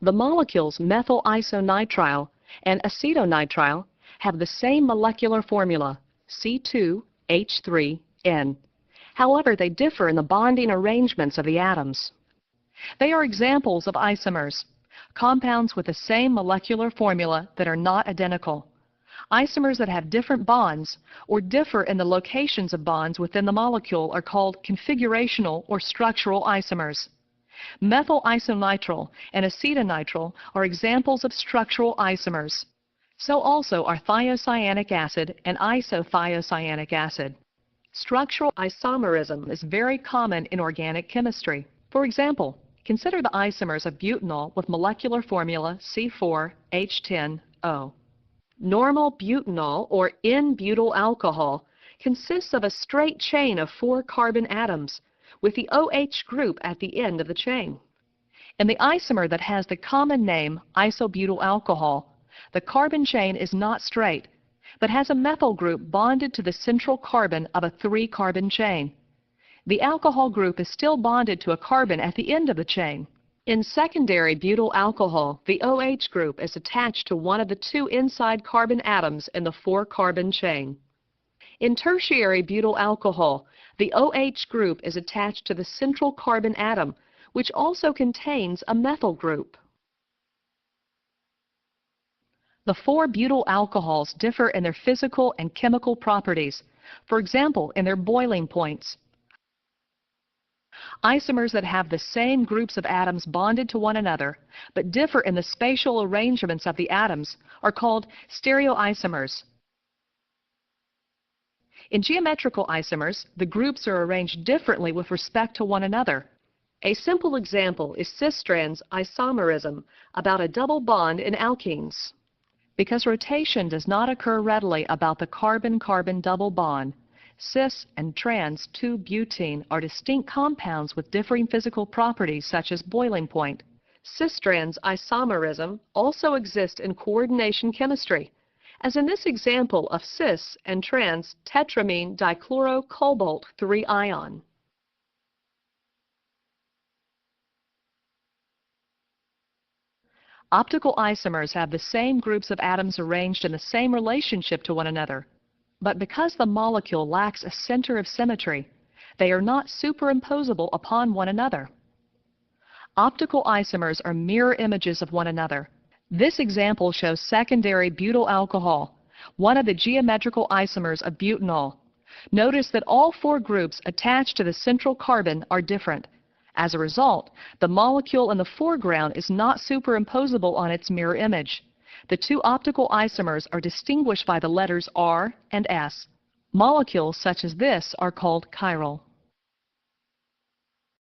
The molecules methyl isonitrile and acetonitrile have the same molecular formula, C2H3N. However, they differ in the bonding arrangements of the atoms. They are examples of isomers, compounds with the same molecular formula that are not identical. Isomers that have different bonds or differ in the locations of bonds within the molecule are called configurational or structural isomers. Methyl isonitrile and acetonitrile are examples of structural isomers. So also are thiocyanic acid and isothiocyanuric acid. Structural isomerism is very common in organic chemistry. For example, consider the isomers of butanol with molecular formula C4H10O. Normal butanol, or N-butyl alcohol, consists of a straight chain of 4 carbon atoms, with the OH group at the end of the chain. In the isomer that has the common name isobutyl alcohol, the carbon chain is not straight, but has a methyl group bonded to the central carbon of a 3-carbon chain. The alcohol group is still bonded to a carbon at the end of the chain. In secondary butyl alcohol, the OH group is attached to one of the 2 inside carbon atoms in the 4-carbon chain. In tertiary butyl alcohol, the OH group is attached to the central carbon atom, which also contains a methyl group. The 4 butyl alcohols differ in their physical and chemical properties, for example, in their boiling points. Isomers that have the same groups of atoms bonded to one another, but differ in the spatial arrangements of the atoms, are called stereoisomers. In geometrical isomers, the groups are arranged differently with respect to one another. A simple example is cis-trans isomerism, about a double bond in alkenes. Because rotation does not occur readily about the carbon-carbon double bond, cis and trans 2-butene are distinct compounds with differing physical properties such as boiling point. Cis-trans isomerism also exists in coordination chemistry, as in this example of cis and trans tetramine dichlorocobalt 3 ion. Optical isomers have the same groups of atoms arranged in the same relationship to one another, but because the molecule lacks a center of symmetry, they are not superimposable upon one another. Optical isomers are mirror images of one another. This example shows secondary butyl alcohol, one of the geometrical isomers of butanol. Notice that all 4 groups attached to the central carbon are different. As a result, the molecule in the foreground is not superimposable on its mirror image. The 2 optical isomers are distinguished by the letters R and S. Molecules such as this are called chiral.